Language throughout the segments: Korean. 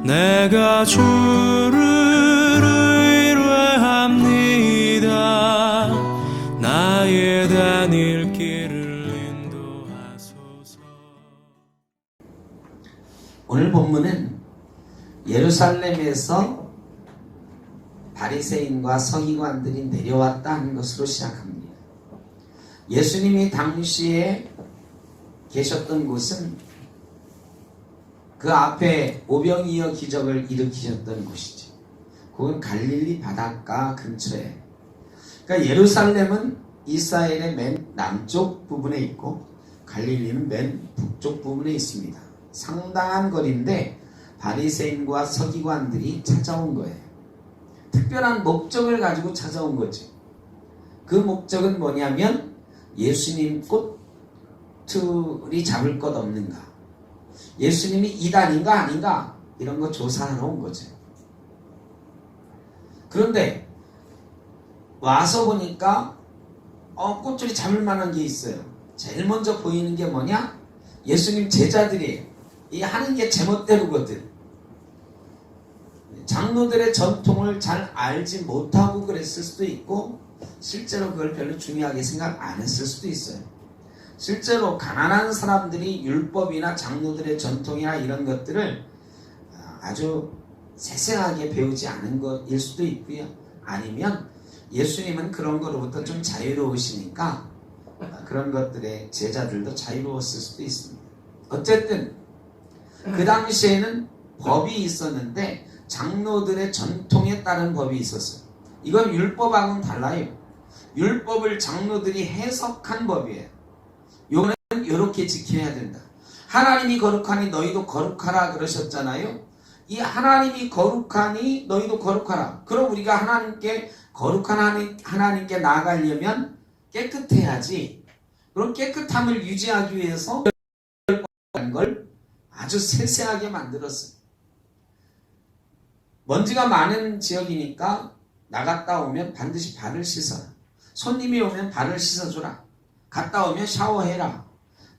내가 주를 의뢰합니다. 나의 다닐 길을 인도하소서. 오늘 본문은 예루살렘에서 바리새인과 서기관들이 내려왔다 하는 것으로 시작합니다. 예수님이 당시에 계셨던 곳은 그 앞에 오병이어 기적을 일으키셨던 곳이죠. 그건 갈릴리 바닷가 근처에. 그러니까 예루살렘은 이스라엘의 맨 남쪽 부분에 있고 갈릴리는 맨 북쪽 부분에 있습니다. 상당한 거리인데 바리새인과 서기관들이 찾아온 거예요. 특별한 목적을 가지고 찾아온 거죠. 그 목적은 뭐냐면 예수님 꼬투리 잡을 것 없는가, 예수님이 이단인가 아닌가 이런 거 조사하러 온 거죠. 그런데 와서 보니까 꼬투리 잡을 만한 게 있어요. 제일 먼저 보이는 게 뭐냐? 예수님 제자들이에요. 이 하는 게 제멋대로거든. 장로들의 전통을 잘 알지 못하고 그랬을 수도 있고 실제로 그걸 별로 중요하게 생각 안 했을 수도 있어요. 실제로 가난한 사람들이 율법이나 장로들의 전통이나 이런 것들을 아주 세세하게 배우지 않은 것일 수도 있고요. 아니면 예수님은 그런 거로부터 좀 자유로우시니까 그런 것들의 제자들도 자유로웠을 수도 있습니다. 어쨌든 그 당시에는 법이 있었는데 장로들의 전통에 따른 법이 있었어요. 이건 율법하고는 달라요. 율법을 장로들이 해석한 법이에요. 요거는 이렇게 지켜야 된다. 하나님이 거룩하니 너희도 거룩하라 그러셨잖아요. 이 하나님이 거룩하니 너희도 거룩하라. 그럼 우리가 하나님께 거룩한 하나님께 나아가려면 깨끗해야지. 그런 깨끗함을 유지하기 위해서 걸 아주 세세하게 만들었어요. 먼지가 많은 지역이니까 나갔다 오면 반드시 발을 씻어라. 손님이 오면 발을 씻어주라. 갔다 오면 샤워해라.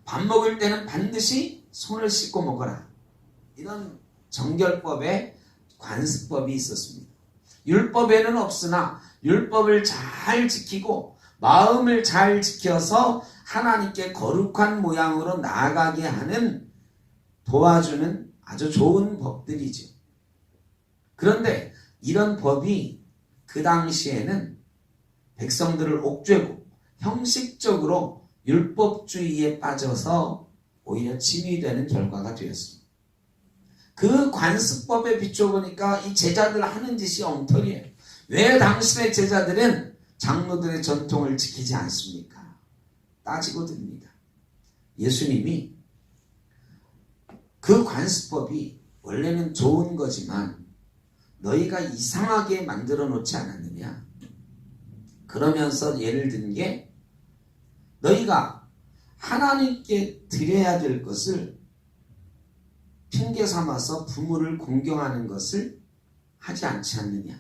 밥 먹을 때는 반드시 손을 씻고 먹어라. 이런 정결법의 관습법이 있었습니다. 율법에는 없으나 율법을 잘 지키고 마음을 잘 지켜서 하나님께 거룩한 모양으로 나아가게 하는 도와주는 아주 좋은 법들이죠. 그런데 이런 법이 그 당시에는 백성들을 옥죄고 형식적으로 율법주의에 빠져서 오히려 침이 되는 결과가 되었습니다. 그 관습법에 비춰보니까 이 제자들 하는 짓이 엉터리예요. 왜 당신의 제자들은 장로들의 전통을 지키지 않습니까? 따지고 듭니다. 예수님이 그 관습법이 원래는 좋은 거지만 너희가 이상하게 만들어 놓지 않았느냐? 그러면서 예를 든 게 너희가 하나님께 드려야 될 것을 핑계 삼아서 부모를 공경하는 것을 하지 않지 않느냐.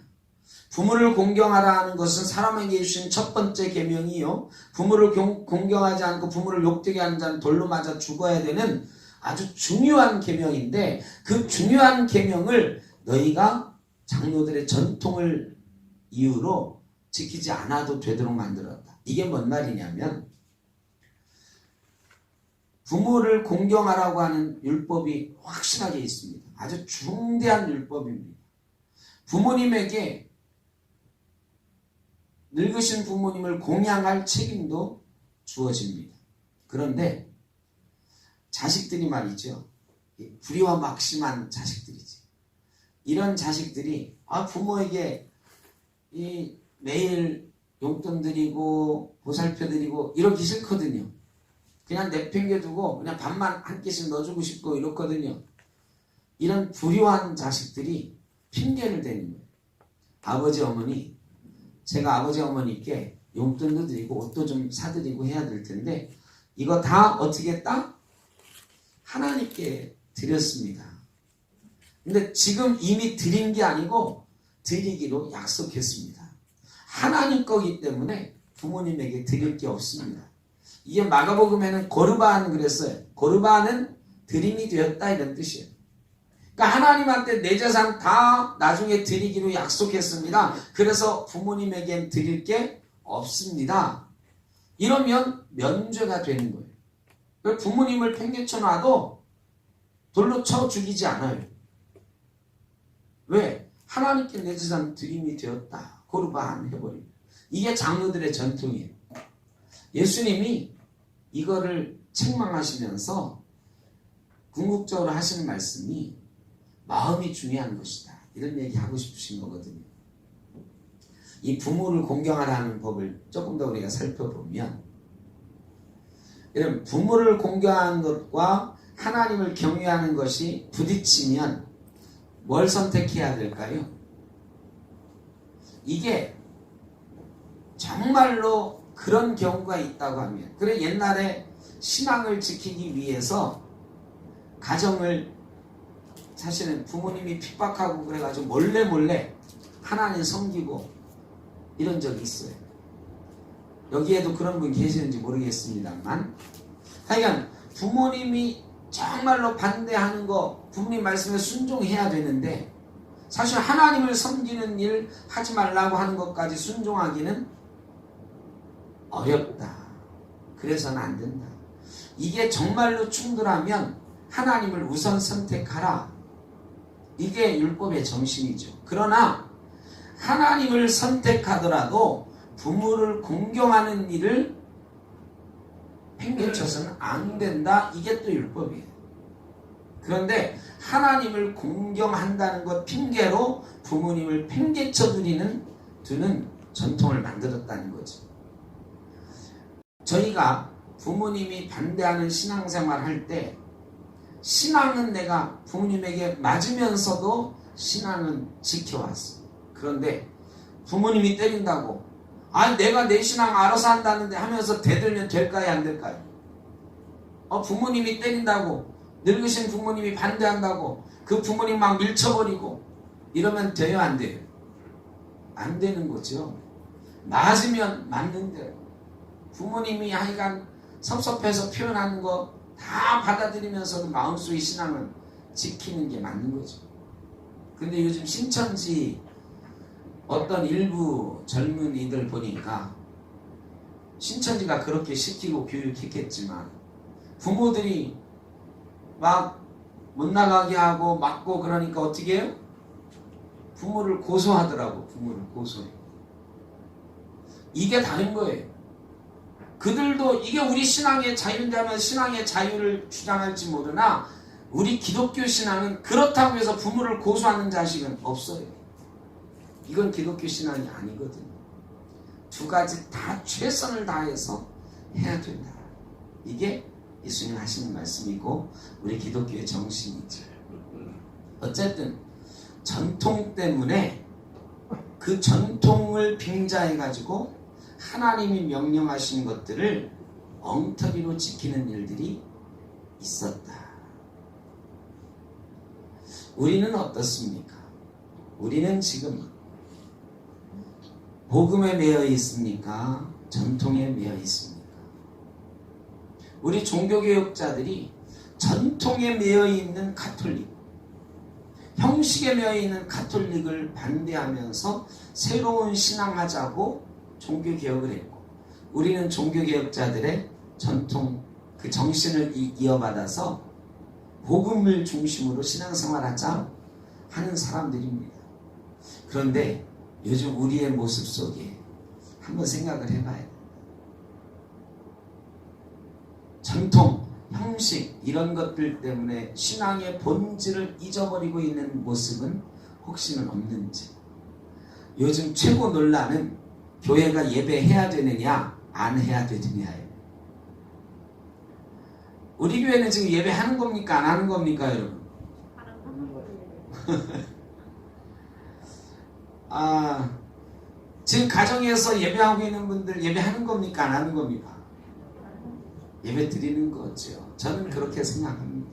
부모를 공경하라 하는 것은 사람에게 주신 첫 번째 계명이요. 부모를 공경하지 않고 부모를 욕되게 하는 자는 돌로 맞아 죽어야 되는 아주 중요한 계명인데 그 중요한 계명을 너희가 장로들의 전통을 이유로 지키지 않아도 되도록 만들었다. 이게 뭔 말이냐면 부모를 공경하라고 하는 율법이 확실하게 있습니다. 아주 중대한 율법입니다. 부모님에게 늙으신 부모님을 공양할 책임도 주어집니다. 그런데 자식들이 말이죠. 불의와 막심한 자식들이지. 이런 자식들이 부모에게 매일 용돈 드리고 보살펴 드리고 이러기 싫거든요. 그냥 내팽개두고 그냥 밥만 한 끼씩 넣어주고 싶고 이렇거든요. 이런 불효한 자식들이 핑계를 대는 거예요. 아버지 어머니, 제가 아버지 어머니께 용돈도 드리고 옷도 좀 사드리고 해야 될 텐데 이거 다 어떻게 했다? 하나님께 드렸습니다. 근데 지금 이미 드린 게 아니고 드리기로 약속했습니다. 하나님 거기 때문에 부모님에게 드릴 게 없습니다. 이게 마가복음에는 고르바는 그랬어요. 고르바는 드림이 되었다 이런 뜻이에요. 그러니까 하나님한테 내 재산 다 나중에 드리기로 약속했습니다. 그래서 부모님에겐 드릴 게 없습니다. 이러면 면죄가 되는 거예요. 부모님을 팽개쳐 놔도 돌로 쳐 죽이지 않아요. 왜? 하나님께 내 재산 드림이 되었다. 고르반 해버립니다. 이게 장로들의 전통이에요. 예수님이 이거를 책망하시면서 궁극적으로 하시는 말씀이 마음이 중요한 것이다. 이런 얘기 하고 싶으신 거거든요. 이 부모를 공경하라는 법을 조금 더 우리가 살펴보면, 이런 부모를 공경하는 것과 하나님을 경외하는 것이 부딪히면 뭘 선택해야 될까요? 이게 정말로 그런 경우가 있다고 하면, 그래 옛날에 신앙을 지키기 위해서 가정을 사실은 부모님이 핍박하고 그래가지고 몰래 하나님 섬기고 이런 적이 있어요. 여기에도 그런 분 계시는지 모르겠습니다만, 하여간 부모님이 정말로 반대하는 거, 부모님 말씀에 순종해야 되는데, 사실 하나님을 섬기는 일 하지 말라고 하는 것까지 순종하기는 어렵다. 그래서는 안 된다. 이게 정말로 충돌하면 하나님을 우선 선택하라. 이게 율법의 정신이죠. 그러나 하나님을 선택하더라도 부모를 공경하는 일을 팽개쳐서는 안 된다. 이게 또 율법이에요. 그런데 하나님을 공경한다는 것 핑계로 부모님을 팽개쳐 두는 전통을 만들었다는 거죠. 저희가 부모님이 반대하는 신앙생활 할 때, 신앙은 내가 부모님에게 맞으면서도 신앙은 지켜왔어. 그런데 부모님이 때린다고, 내가 내 신앙 알아서 한다는데 하면서 대들면 될까요, 안 될까요? 부모님이 때린다고, 늙으신 부모님이 반대한다고 그 부모님 막 밀쳐버리고 이러면 돼요, 안 돼요? 안 되는 거죠. 맞으면 맞는데, 부모님이 하여간 섭섭해서 표현하는 거 다 받아들이면서도 마음속의 신앙을 지키는 게 맞는 거죠. 근데 요즘 신천지 어떤 일부 젊은이들 보니까, 신천지가 그렇게 시키고 교육했겠지만 부모들이 막 못 나가게 하고 맞고 그러니까 어떻게 해요? 부모를 고소하더라고. 부모를 고소해. 이게 다른 거예요. 그들도 이게 우리 신앙의 자유인다면 신앙의 자유를 주장할지 모르나, 우리 기독교 신앙은 그렇다고 해서 부모를 고소하는 자식은 없어요. 이건 기독교 신앙이 아니거든요. 두 가지 다 최선을 다해서 해야 된다. 이게 예수님 하시는 말씀이고 우리 기독교의 정신이죠. 어쨌든 전통 때문에 그 전통을 빙자해가지고 하나님이 명령하신 것들을 엉터리로 지키는 일들이 있었다. 우리는 어떻습니까? 우리는 지금 복음에 매여 있습니까? 전통에 매여 있습니까? 우리 종교개혁자들이 전통에 매여 있는 가톨릭, 형식에 매여 있는 가톨릭을 반대하면서 새로운 신앙하자고 종교개혁을 했고, 우리는 종교개혁자들의 전통, 그 정신을 이어받아서 복음을 중심으로 신앙생활하자 하는 사람들입니다. 그런데 요즘 우리의 모습 속에 한번 생각을 해봐야 돼요. 전통, 형식 이런 것들 때문에 신앙의 본질을 잊어버리고 있는 모습은 혹시는 없는지. 요즘 최고 논란은 교회가 예배해야 되느냐 안 해야 되느냐예요. 우리 교회는 지금 예배하는 겁니까 안 하는 겁니까 여러분? 지금 가정에서 예배하고 있는 분들 예배하는 겁니까 안 하는 겁니까? 예배 드리는 거죠. 저는 그렇게 생각합니다.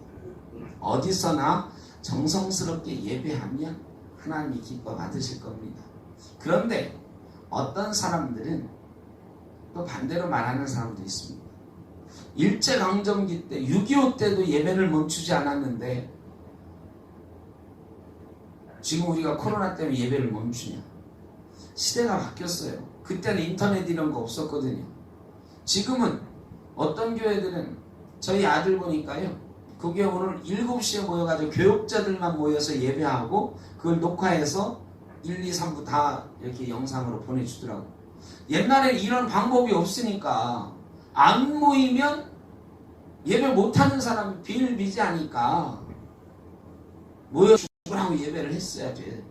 어디서나 정성스럽게 예배하면 하나님이 기뻐 받으실 겁니다. 그런데 어떤 사람들은 또 반대로 말하는 사람도 있습니다. 일제강점기 때 6.25 때도 예배를 멈추지 않았는데 지금 우리가 코로나 때문에 예배를 멈추냐? 시대가 바뀌었어요. 그때는 인터넷 이런 거 없었거든요. 지금은 어떤 교회들은 저희 아들 보니까요. 그게 오늘 7시에 모여가지고 교육자들만 모여서 예배하고 그걸 녹화해서 1, 2, 3부 다 이렇게 영상으로 보내주더라고. 옛날에 이런 방법이 없으니까 안 모이면 예배 못하는 사람이 비일비재하니까 모여 죽으라고 예배를 했어야 돼.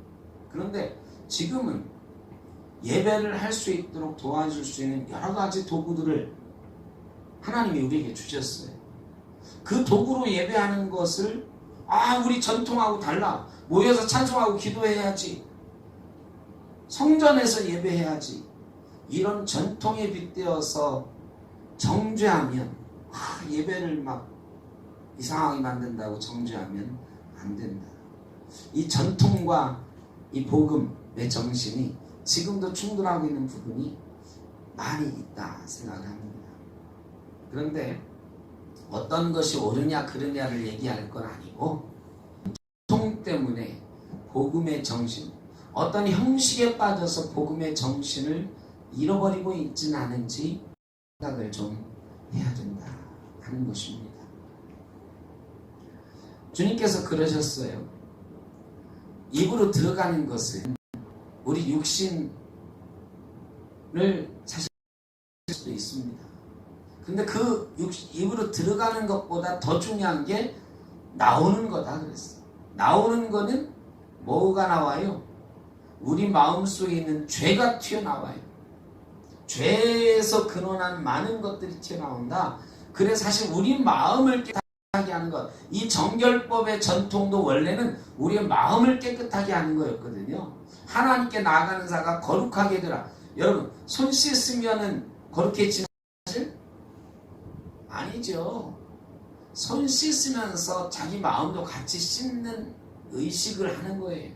그런데 지금은 예배를 할 수 있도록 도와줄 수 있는 여러 가지 도구들을 하나님이 우리에게 주셨어요. 그 도구로 예배하는 것을 우리 전통하고 달라. 모여서 찬송하고 기도해야지. 성전에서 예배해야지. 이런 전통에 빗대어서 정죄하면 예배를 막 이상하게 만든다고 정죄하면 안 된다. 이 전통과 이 복음의 정신이 지금도 충돌하고 있는 부분이 많이 있다 생각을 합니다. 그런데 어떤 것이 옳으냐 그르냐를 얘기할 건 아니고 전통 때문에 복음의 정신, 어떤 형식에 빠져서 복음의 정신을 잃어버리고 있지는 않은지 생각을 좀 해야 된다 하는 것입니다. 주님께서 그러셨어요. 입으로 들어가는 것은 우리 육신을 사실 수도 있습니다. 근데 그 입으로 들어가는 것보다 더 중요한 게 나오는 거다 그랬어. 나오는 거는 뭐가 나와요? 우리 마음속에 있는 죄가 튀어나와요. 죄에서 근원한 많은 것들이 튀어나온다. 그래 사실 우리 마음을 깨끗하게 하는 것, 이 정결법의 전통도 원래는 우리의 마음을 깨끗하게 하는 거였거든요. 하나님께 나아가는 자가 거룩하게 되라. 여러분 손 씻으면은 거룩해지는 사실? 아니죠. 손 씻으면서 자기 마음도 같이 씻는 의식을 하는 거예요.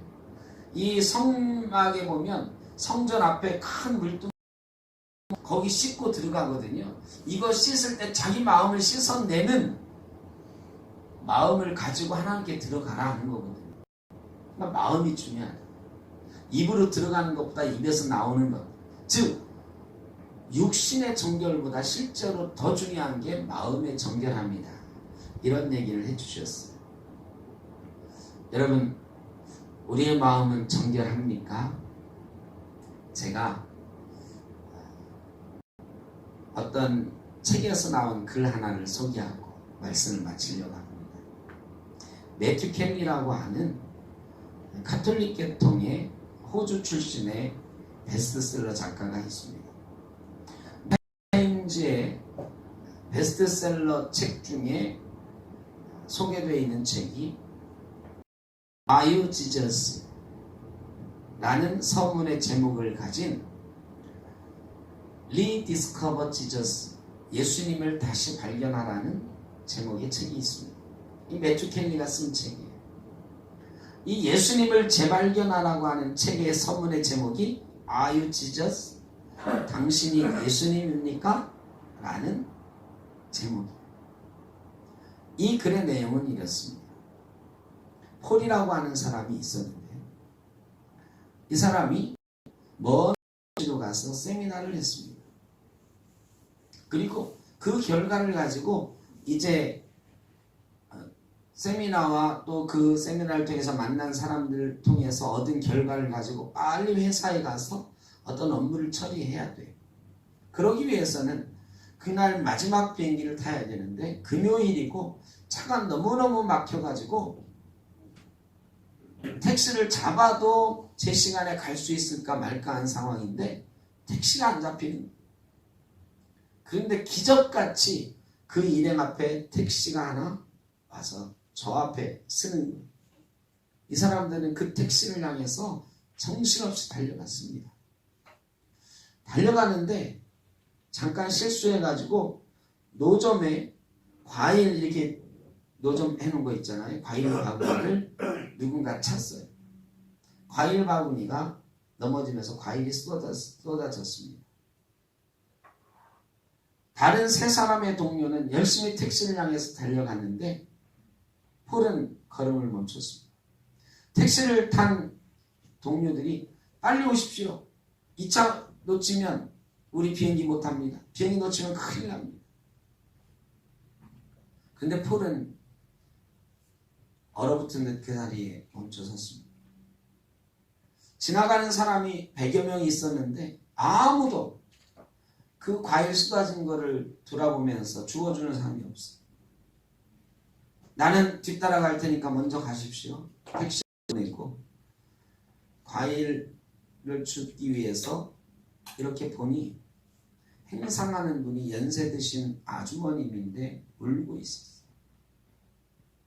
이 성막에 보면 성전 앞에 큰 물통 거기 씻고 들어가거든요. 이거 씻을 때 자기 마음을 씻어내는 마음을 가지고 하나님께 들어가라 하는 거거든요. 그러니까 마음이 중요하다. 입으로 들어가는 것보다 입에서 나오는 것. 즉 육신의 정결보다 실제로 더 중요한 게 마음의 정결함이다. 이런 얘기를 해주셨어요. 여러분 우리의 마음은 정결합니까? 제가 어떤 책에서 나온 글 하나를 소개하고 말씀을 마치려고 합니다. 매튜 켈리라고 하는 가톨릭 계통의 호주 출신의 베스트셀러 작가가 있습니다. 타임즈의 베스트셀러 책 중에 소개되어 있는 책이 Are You Jesus? 라는 서문의 제목을 가진 Rediscover Jesus, 예수님을 다시 발견하라는 제목의 책이 있습니다. 이 매튜 켈리가 쓴 책이에요. 이 예수님을 재발견하라고 하는 책의 서문의 제목이 Are You Jesus? 당신이 예수님입니까? 라는 제목이에요. 이 글의 내용은 이렇습니다. 폴이라고 하는 사람이 있었는데 이 사람이 먼 곳으로 가서 세미나를 했습니다. 그리고 그 결과를 가지고 이제 세미나와 또 그 세미나를 통해서 만난 사람들을 통해서 얻은 결과를 가지고 빨리 회사에 가서 어떤 업무를 처리해야 돼요. 그러기 위해서는 그날 마지막 비행기를 타야 되는데 금요일이고 차가 너무너무 막혀가지고 택시를 잡아도 제 시간에 갈 수 있을까 말까 한 상황인데 택시가 안 잡히는 거예요. 그런데 기적같이 그 일행 앞에 택시가 하나 와서 저 앞에 쓰는 거예요. 이 사람들은 그 택시를 향해서 정신없이 달려갔습니다. 달려가는데 잠깐 실수해가지고 노점에 과일 이렇게 노점 해놓은 거 있잖아요. 과일 바구니를 누군가 찼어요. 과일 바구니가 넘어지면서 과일이 쏟아졌습니다. 다른 세 사람의 동료는 열심히 택시를 향해서 달려갔는데 폴은 걸음을 멈췄습니다. 택시를 탄 동료들이 빨리 오십시오. 이 차 놓치면 우리 비행기 못 합니다. 비행기 놓치면 큰일 납니다. 근데 폴은 얼어붙은 듯 그 자리에 멈춰 섰습니다. 지나가는 사람이 100여 명이 있었는데 아무도 그 과일 쏟아진 거를 돌아보면서 주워주는 사람이 없어요. 나는 뒤따라갈 테니까 먼저 가십시오. 택시 보내고 과일을 줍기 위해서 이렇게 보니 행상하는 분이 연세 드신 아주머님인데 울고 있었어요.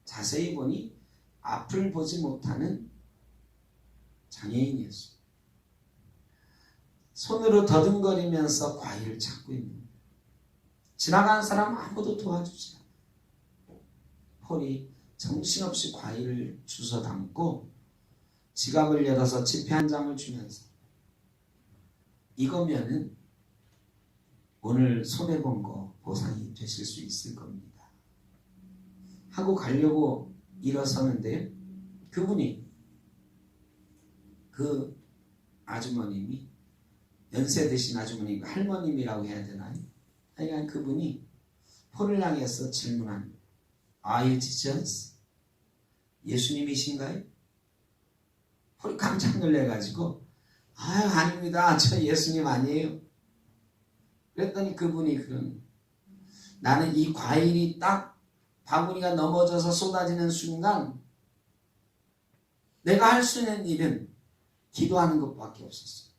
자세히 보니 앞을 보지 못하는 장애인이었어요. 손으로 더듬거리면서 과일을 찾고 있는 거예요. 지나가는 사람 아무도 도와주지 않아요. 폴이 정신없이 과일을 주워 담고 지갑을 열어서 지폐 한 장을 주면서 이거면은 오늘 손해본 거 보상이 되실 수 있을 겁니다 하고 가려고 일어서는데 그분이 그 아주머님이 연세 드신 아주머니 할머님이라고 해야 되나요? 하여간 그분이 폴을 향해서 질문한 Are you Jesus? 예수님이신가요? 폴이 깜짝 놀래가지고 아닙니다. 저 예수님 아니에요. 그랬더니 그분이 나는 이 과일이 딱 바구니가 넘어져서 쏟아지는 순간 내가 할 수 있는 일은 기도하는 것밖에 없었어요.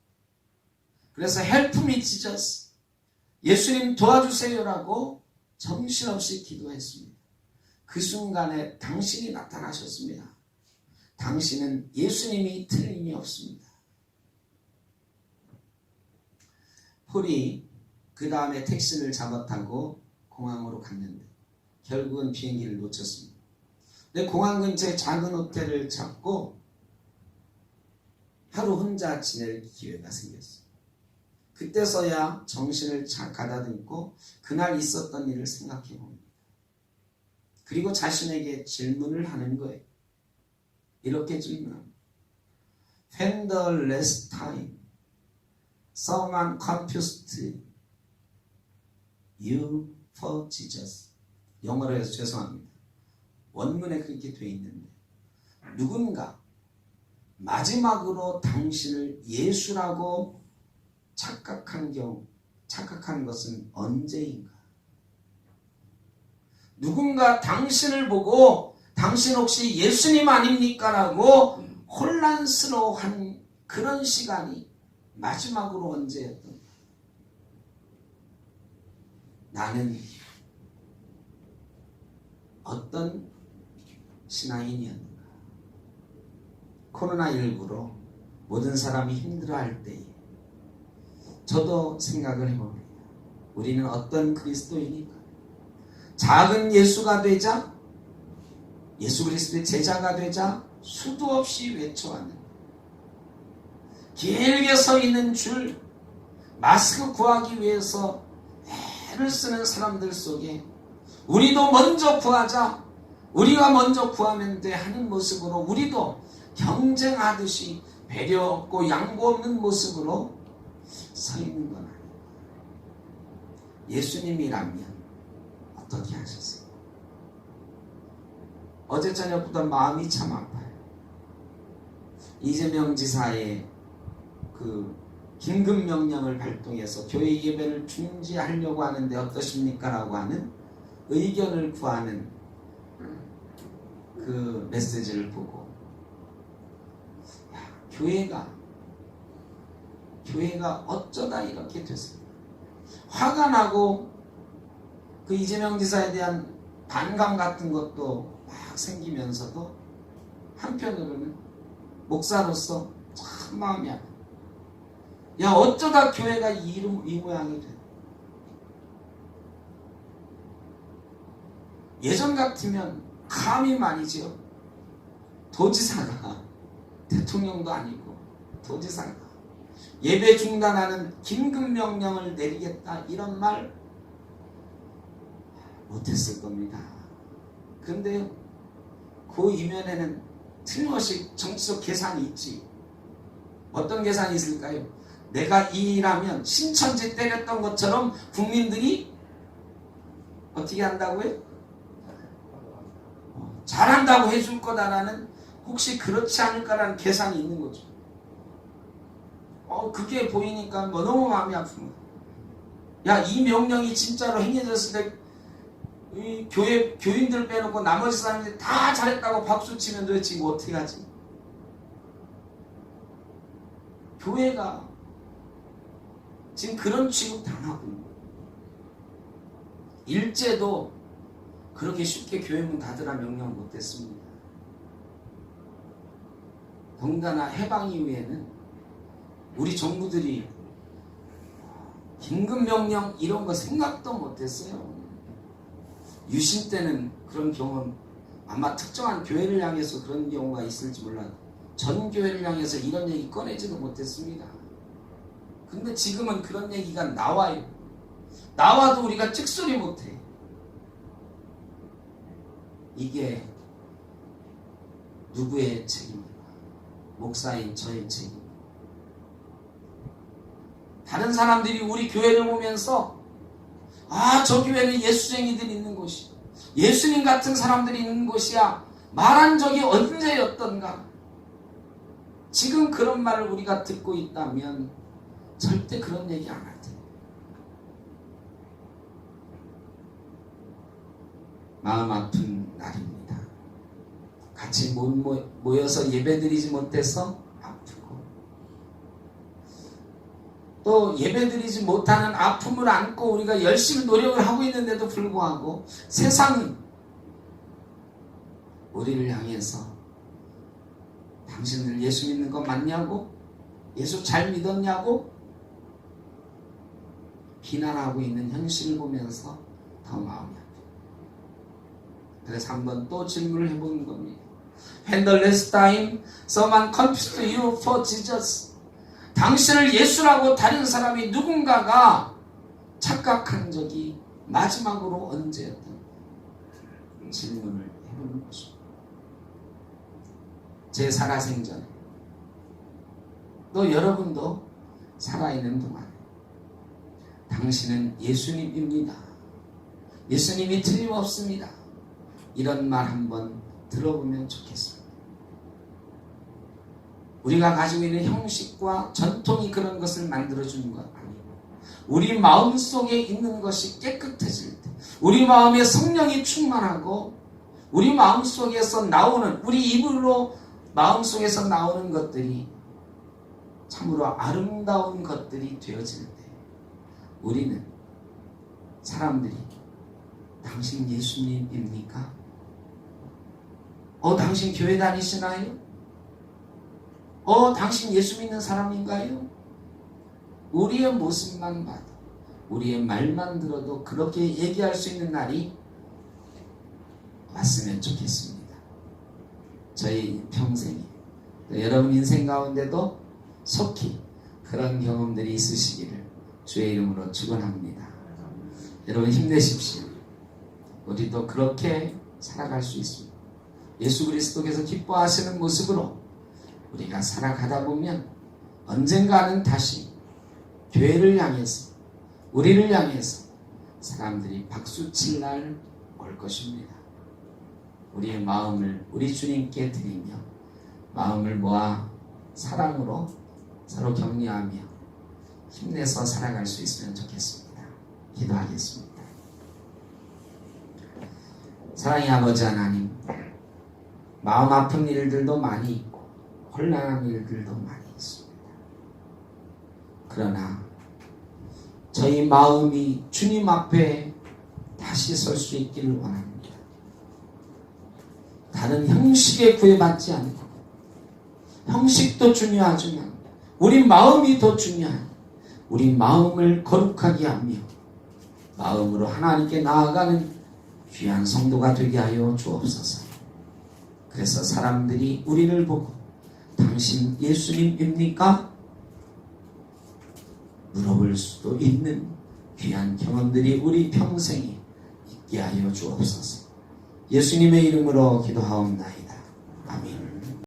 그래서 Help me Jesus, 예수님 도와주세요라고 정신없이 기도했습니다. 그 순간에 당신이 나타나셨습니다. 당신은 예수님이 틀림이 없습니다. 폴이 그 다음에 택시를 잡아타고 공항으로 갔는데 결국은 비행기를 놓쳤습니다. 근데 공항 근처에 작은 호텔을 잡고 하루 혼자 지낼 기회가 생겼어요. 그때서야 정신을 가다듬고 그날 있었던 일을 생각해 봅니다. 그리고 자신에게 질문을 하는 거예요. 이렇게 질문합니다. When the last time someone confused you for Jesus. 영어로 해서 죄송합니다. 원문에 그렇게 되어 있는데 누군가 마지막으로 당신을 예수라고 착각한 것은 언제인가? 누군가 당신을 보고 당신 혹시 예수님 아닙니까? 라고 혼란스러워한 그런 시간이 마지막으로 언제였던가? 나는 어떤 신앙인이었는가? 코로나19로 모든 사람이 힘들어할 때에 저도 생각을 해봅니다. 우리는 어떤 그리스도인인가? 작은 예수가 되자, 예수 그리스도의 제자가 되자 수도 없이 외쳐왔는데 길게 서 있는 줄, 마스크 구하기 위해서 애를 쓰는 사람들 속에 우리도 먼저 구하자, 우리가 먼저 구하면 돼 하는 모습으로 우리도 경쟁하듯이 배려 없고 양보 없는 모습으로 서 있는 건 아니에요. 예수님이라면 어떻게 하셨어요? 어제 저녁부터 마음이 참 아파요. 이재명 지사의 그 긴급 명령을 발동해서 교회 예배를 중지하려고 하는데 어떠십니까? 라고 하는 의견을 구하는 그 메시지를 보고 교회가 어쩌다 이렇게 됐습니까? 화가 나고 그 이재명 지사에 대한 반감 같은 것도 막 생기면서도 한편으로는 목사로서 참 마음이 아파. 야, 어쩌다 교회가 이 모양이 돼. 예전 같으면 감히 말이죠. 도지사가 대통령도 아니고 도지사가 예배 중단하는 긴급 명령을 내리겠다 이런 말 못했을 겁니다. 그런데 그 이면에는 틀림없이 정치적 계산이 있지. 어떤 계산이 있을까요? 내가 이 일하면 신천지 때렸던 것처럼 국민들이 어떻게 한다고요? 잘한다고 해줄 거다라는, 혹시 그렇지 않을까라는 계산이 있는 거죠. 그게 보이니까 너무 마음이 아픈 거야. 야, 이 명령이 진짜로 행해졌을 때 이 교인들 빼놓고 나머지 사람들이 다 잘했다고 박수 치면 도대체 이거 어떻게 하지? 교회가 지금 그런 취급 당하고 있는 거예요. 일제도 그렇게 쉽게 교회 문 닫으라 명령 못했습니다. 더군다나 해방 이후에는 우리 정부들이 긴급 명령 이런 거 생각도 못했어요. 유신 때는 그런 경험, 아마 특정한 교회를 향해서 그런 경우가 있을지 몰라도 전 교회를 향해서 이런 얘기 꺼내지도 못했습니다. 근데 지금은 그런 얘기가 나와요. 나와도 우리가 찍소리 못해. 이게 누구의 책임입니까? 목사인 저의 책임. 다른 사람들이 우리 교회를 보면서 저 교회는 예수쟁이들이 있는 곳이, 예수님 같은 사람들이 있는 곳이야 말한 적이 언제였던가. 지금 그런 말을 우리가 듣고 있다면 절대 그런 얘기 안 할 텐데. 마음 아픈 날입니다. 같이 모여서 예배드리지 못해서 아프고, 또 예배드리지 못하는 아픔을 안고 우리가 열심히 노력을 하고 있는데도 불구하고 세상은 우리를 향해서 당신들 예수 믿는 거 맞냐고, 예수 잘 믿었냐고 비난하고 있는 현실을 보면서 더 마음이 아파요. 그래서 한번 또 질문을 해보는 겁니다. When the last time someone confessed you for Jesus, 당신을 예수라고 다른 사람이 누군가가 착각한 적이 마지막으로 언제였던 질문을 해보는 것입니다. 제 살아생전에, 또 여러분도 살아있는 동안에 당신은 예수님입니다. 예수님이 틀림없습니다. 이런 말 한번 들어보면 좋겠습니다. 우리가 가지고 있는 형식과 전통이 그런 것을 만들어주는 것 아니고, 우리 마음속에 있는 것이 깨끗해질 때, 우리 마음에 성령이 충만하고 우리 마음속에서 나오는, 우리 입으로 마음속에서 나오는 것들이 참으로 아름다운 것들이 되어질 때, 우리는 사람들이 당신 예수님입니까? 당신 교회 다니시나요? 당신 예수 믿는 사람인가요? 우리의 모습만 봐도, 우리의 말만 들어도 그렇게 얘기할 수 있는 날이 왔으면 좋겠습니다. 저희 평생에, 여러분 인생 가운데도 속히 그런 경험들이 있으시기를 주의 이름으로 축원합니다. 여러분 힘내십시오. 우리도 그렇게 살아갈 수 있습니다. 예수 그리스도께서 기뻐하시는 모습으로 우리가 살아가다 보면 언젠가는 다시 교회를 향해서, 우리를 향해서 사람들이 박수칠 날 올 것입니다. 우리의 마음을 우리 주님께 드리며 마음을 모아 사랑으로 서로 격려하며 힘내서 살아갈 수 있으면 좋겠습니다. 기도하겠습니다. 사랑의 아버지 하나님, 마음 아픈 일들도 많이 있고 혼란한 일들도 많이 있습니다. 그러나 저희 마음이 주님 앞에 다시 설 수 있기를 원합니다. 다른 형식에 구애받지 않고, 형식도 중요하지만 우리 마음이 더 중요한, 우리 마음을 거룩하게 하며 마음으로 하나님께 나아가는 귀한 성도가 되게 하여 주옵소서. 그래서 사람들이 우리를 보고 당신 예수님입니까? 물어볼 수도 있는 귀한 경험들이 우리 평생에 있게 하여 주옵소서. 예수님의 이름으로 기도하옵나이다.